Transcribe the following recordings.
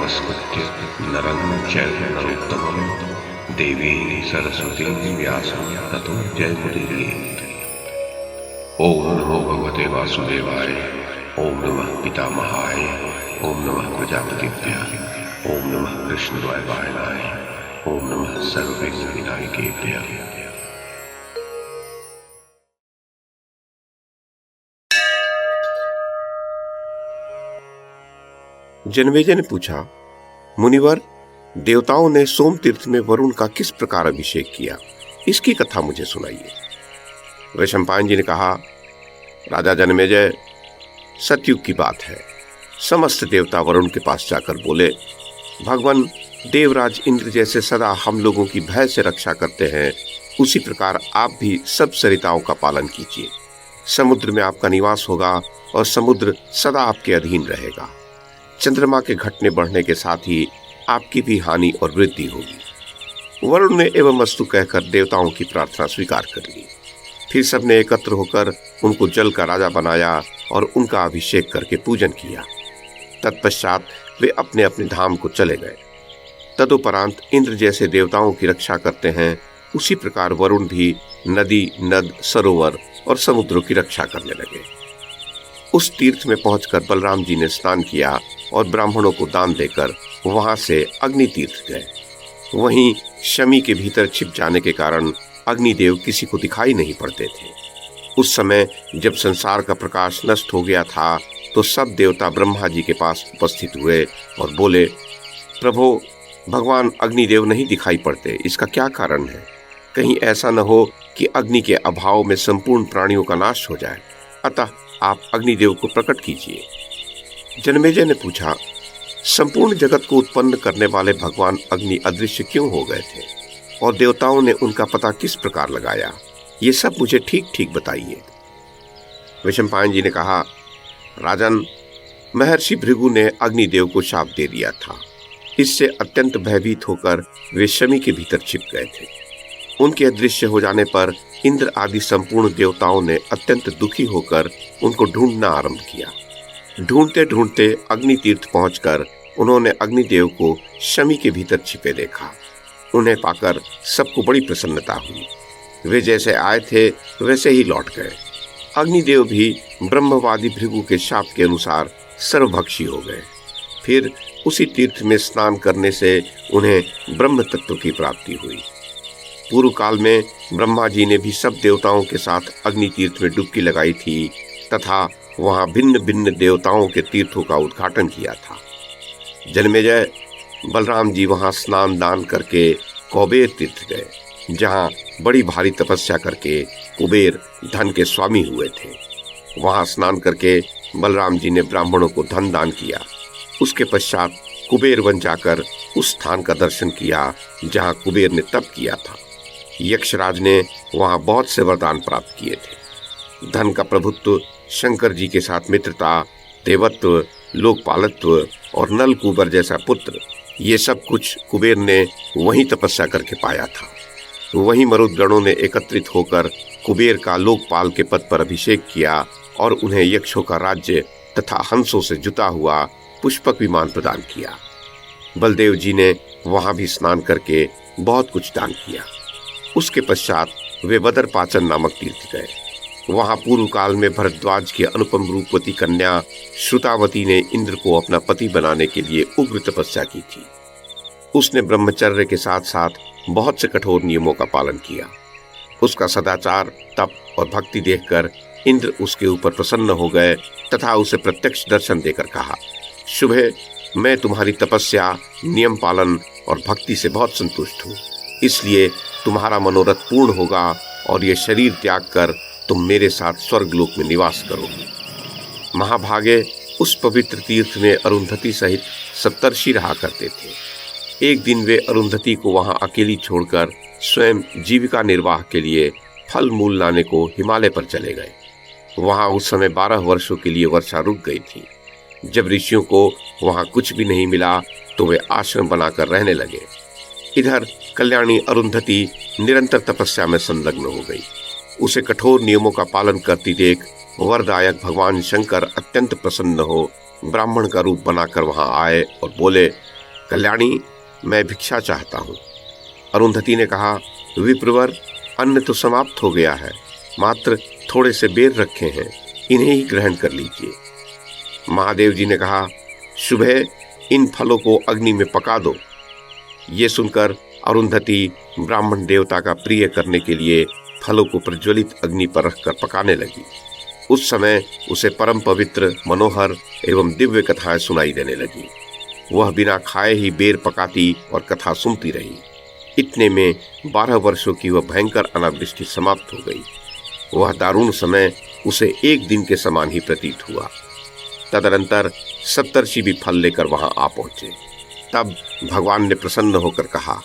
नमस्कृत्य नरं चैव नरोत्तमं देवीं सरस्वतीं व्यासं ततो जयमुदीरयेत्। ओम नमो भगवते वासुदेवाय। ओम नमः पितामहाय। ओम नमः प्रजापतिभ्यः। ओम नमः कृष्णद्वैपायनाय। ओम नमः सर्वविघ्नविनायकेभ्यः। जन्मेजय ने पूछा, मुनिवर, देवताओं ने सोम तीर्थ में वरुण का किस प्रकार अभिषेक किया, इसकी कथा मुझे सुनाइए। वैशंपायन जी ने कहा, राजा जन्मेजय, सतयुग की बात है। समस्त देवता वरुण के पास जाकर बोले, भगवान देवराज इंद्र जैसे सदा हम लोगों की भय से रक्षा करते हैं, उसी प्रकार आप भी सब सरिताओं का पालन कीजिए। समुद्र में आपका निवास होगा और समुद्र सदा आपके अधीन रहेगा। चंद्रमा के घटने बढ़ने के साथ ही आपकी भी हानि और वृद्धि होगी। वरुण ने एवं अस्तु कहकर देवताओं की प्रार्थना स्वीकार कर ली। फिर सबने एकत्र होकर उनको जल का राजा बनाया और उनका अभिषेक करके पूजन किया। तत्पश्चात वे अपने अपने धाम को चले गए। तदुपरांत इंद्र जैसे देवताओं की रक्षा करते हैं, उसी प्रकार वरुण भी नदी, नद, सरोवर और समुद्रों की रक्षा करने लगे। उस तीर्थ में पहुंचकर बलराम जी ने स्नान किया और ब्राह्मणों को दान देकर वहां से अग्नि तीर्थ गए। वहीं शमी के भीतर छिप जाने के कारण अग्निदेव किसी को दिखाई नहीं पड़ते थे। उस समय जब संसार का प्रकाश नष्ट हो गया था तो सब देवता ब्रह्मा जी के पास उपस्थित हुए और बोले, प्रभो, भगवान अग्निदेव नहीं दिखाई पड़ते, इसका क्या कारण है? कहीं ऐसा न हो कि अग्नि के अभाव में संपूर्ण प्राणियों का नाश हो जाए, अतः आप अग्निदेव को प्रकट कीजिए। जन्मेजय ने पूछा, संपूर्ण जगत को उत्पन्न करने वाले भगवान अग्नि अदृश्य क्यों हो गए थे और देवताओं ने उनका पता किस प्रकार लगाया? ये सब मुझे ठीक ठीक बताइए। वैशंपायन जी ने कहा, राजन, महर्षि भृगु ने अग्निदेव को शाप दे दिया था। इससे अत्यंत भयभीत होकर वे शमी के भीतर छिप गए थे। उनके अदृश्य हो जाने पर इंद्र आदि संपूर्ण देवताओं ने अत्यंत दुखी होकर उनको ढूंढना आरंभ किया। ढूंढते ढूंढते अग्नि तीर्थ पहुंचकर उन्होंने अग्निदेव को शमी के भीतर छिपे देखा। उन्हें पाकर सबको बड़ी प्रसन्नता हुई। वे जैसे आए थे वैसे ही लौट गए। अग्निदेव भी ब्रह्मवादी भृगु के शाप के अनुसार सर्वभक्षी हो गए। फिर उसी तीर्थ में स्नान करने से उन्हें ब्रह्म तत्व की प्राप्ति हुई। पूर्व काल में ब्रह्मा जी ने भी सब देवताओं के साथ अग्नि तीर्थ में डुबकी लगाई थी तथा वहां भिन्न भिन्न देवताओं के तीर्थों का उद्घाटन किया था। जन्मेजय, बलराम जी वहां स्नान दान करके कुबेर तीर्थ गए, जहां बड़ी भारी तपस्या करके कुबेर धन के स्वामी हुए थे। वहां स्नान करके बलराम जी ने ब्राह्मणों को धन दान किया। उसके पश्चात कुबेर वन जाकर उस स्थान का दर्शन किया जहां कुबेर ने तप किया था। यक्षराज ने वहां बहुत से वरदान प्राप्त किए थे। धन का प्रभुत्व, शंकर जी के साथ मित्रता, देवत्व, लोकपालत्व और नलकूबर जैसा पुत्र, ये सब कुछ कुबेर ने वहीं तपस्या करके पाया था। वहीं मरुदगणों ने एकत्रित होकर कुबेर का लोकपाल के पद पर अभिषेक किया और उन्हें यक्षों का राज्य तथा हंसों से जुता हुआ पुष्पक विमान प्रदान किया। बलदेव जी ने वहां भी स्नान करके बहुत कुछ दान किया। उसके पश्चात वे बदरपाचन नामक तीर्थ गए। वहां पूर्व काल में भरद्वाज की अनुपम रूपवती कन्या श्रुतावती ने इंद्र को अपना पति बनाने के लिए उग्र तपस्या की थी। उसने ब्रह्मचर्य के साथ साथ बहुत से कठोर नियमों का पालन किया। उसका सदाचार, तप और भक्ति देखकर इंद्र उसके ऊपर प्रसन्न हो गए तथा उसे प्रत्यक्ष दर्शन देकर कहा, शुभे, मैं तुम्हारी तपस्या, नियम पालन और भक्ति से बहुत संतुष्ट हूँ। इसलिए तुम्हारा मनोरथ पूर्ण होगा और ये शरीर त्याग कर तुम मेरे साथ स्वर्गलोक में निवास करोगे। महाभागे, उस पवित्र तीर्थ में अरुंधति सहित सप्तर्षि रहा करते थे। एक दिन वे अरुंधति को वहां अकेली छोड़कर स्वयं जीविका निर्वाह के लिए फल मूल लाने को हिमालय पर चले गए। वहां उस समय 12 वर्षों के लिए वर्षा रुक गई थी। जब ऋषियों को वहां कुछ भी नहीं मिला तो वे आश्रम बनाकर रहने लगे। इधर कल्याणी अरुंधति निरंतर तपस्या में संलग्न हो गई। उसे कठोर नियमों का पालन करती देख वरदायक भगवान शंकर अत्यंत प्रसन्न हो ब्राह्मण का रूप बनाकर वहां आए और बोले, कल्याणी, मैं भिक्षा चाहता हूँ। अरुंधति ने कहा, विप्रवर, अन्न तो समाप्त हो गया है, मात्र थोड़े से बेर रखे हैं, इन्हें ही ग्रहण कर लीजिए। महादेव जी ने कहा, सुबह इन फलों को अग्नि में पका दो। ये सुनकर अरुंधति ब्राह्मण देवता का प्रिय करने के लिए फलों को प्रज्वलित अग्नि पर रखकर पकाने लगी। उस समय उसे परम पवित्र, मनोहर एवं दिव्य कथाएं सुनाई देने लगी। वह बिना खाए ही बेर पकाती और कथा सुनती रही। इतने में 12 वर्षों की वह भयंकर अनावृष्टि समाप्त हो गई। वह दारुण समय उसे एक दिन के समान ही प्रतीत हुआ। तदनंतर सप्तर्षि भी फल लेकर वहां आ पहुंचे। तब भगवान ने प्रसन्न होकर कहा,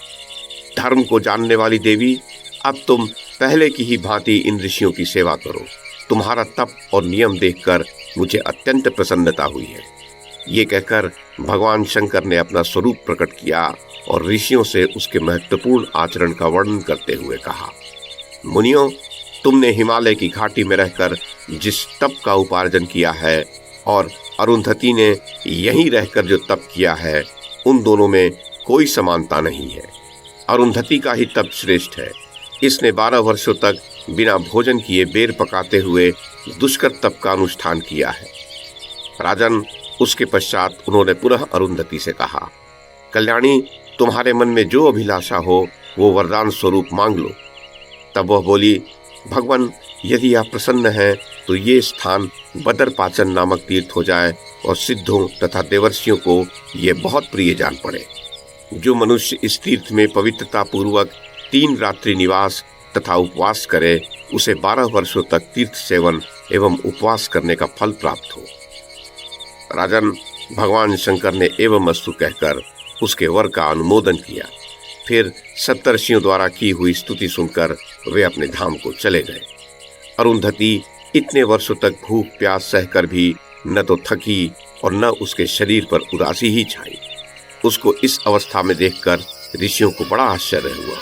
धर्म को जानने वाली देवी, अब तुम पहले की ही भांति इन ऋषियों की सेवा करो। तुम्हारा तप और नियम देखकर मुझे अत्यंत प्रसन्नता हुई है। ये कहकर भगवान शंकर ने अपना स्वरूप प्रकट किया और ऋषियों से उसके महत्वपूर्ण आचरण का वर्णन करते हुए कहा, मुनियों, तुमने हिमालय की घाटी में रहकर जिस तप का उपार्जन किया है और अरुंधति ने यहीं रहकर जो तप किया है, उन दोनों में कोई समानता नहीं है। अरुंधति का ही तप श्रेष्ठ है। इसने 12 वर्षों तक बिना भोजन किए बेर पकाते हुए दुष्कर तप का अनुष्ठान किया है। राजन, उसके पश्चात उन्होंने पुनः अरुंधति से कहा, कल्याणी, तुम्हारे मन में जो अभिलाषा हो वो वरदान स्वरूप मांग लो। तब वह बोली, भगवान, यदि आप प्रसन्न हैं तो ये स्थान बदरपाचन नामक तीर्थ हो जाए और सिद्धों तथा देवर्षियों को ये बहुत प्रिय जान पड़े। जो मनुष्य इस तीर्थ में पवित्रता पूर्वक 3 रात्रि निवास तथा उपवास करे, उसे 12 वर्षों तक तीर्थ सेवन एवं उपवास करने का फल प्राप्त हो। राजन, भगवान शंकर ने एवं अस्तु कहकर उसके वर का अनुमोदन किया। फिर सप्तर्षियों द्वारा की हुई स्तुति सुनकर वे अपने धाम को चले गए। अरुंधति इतने वर्षों तक भूख प्यास सहकर भी न तो थकी और न उसके शरीर पर उदासी ही छाई। उसको इस अवस्था में देखकर ऋषियों को बड़ा आश्चर्य हुआ।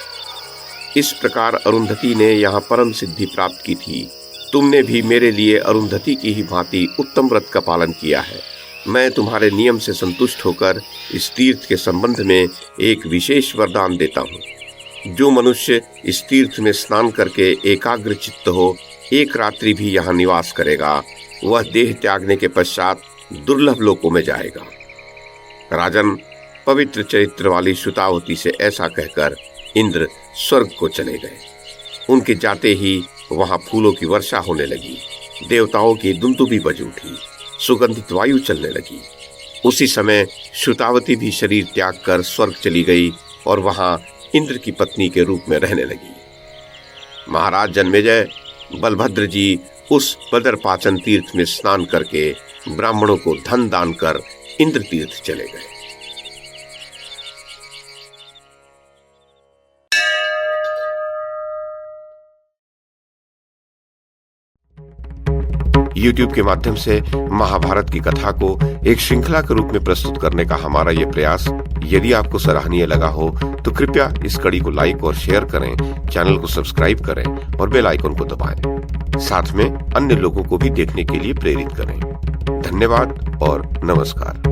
इस प्रकार अरुंधति ने यहाँ परम सिद्धि प्राप्त की थी। तुमने भी मेरे लिए अरुंधति की ही भांति उत्तम व्रत का पालन किया है। मैं तुम्हारे नियम से संतुष्ट होकर इस तीर्थ के संबंध में एक विशेष वरदान देता हूँ। जो मनुष्य इस तीर्थ में स्नान करके एकाग्र चित्त हो, एक रात्रि भी यहाँ निवास करेगा, वह देह त्यागने के पश्चात दुर्लभ लोकों में जाएगा। राजन, पवित्र चरित्र वाली सुतावती से ऐसा कहकर इंद्र स्वर्ग को चले गए। उनके जाते ही वहां फूलों की वर्षा होने लगी। देवताओं की दुंदुभी बज उठी। सुगंधित वायु चलने लगी। उसी समय सुतावती भी शरीर त्याग कर स्वर्ग चली गई और वहां इंद्र की पत्नी के रूप में रहने लगी। महाराज जन्मेजय, बलभद्र जी उस बदरपाचन तीर्थ में स्नान करके ब्राह्मणों को धन दान कर इंद्र तीर्थ चले गए। YouTube के माध्यम से महाभारत की कथा को एक श्रृंखला के रूप में प्रस्तुत करने का हमारा ये प्रयास यदि आपको सराहनीय लगा हो तो कृपया इस कड़ी को लाइक और शेयर करें, चैनल को सब्सक्राइब करें और बेल आइकन को दबाएं। साथ में अन्य लोगों को भी देखने के लिए प्रेरित करें। धन्यवाद और नमस्कार।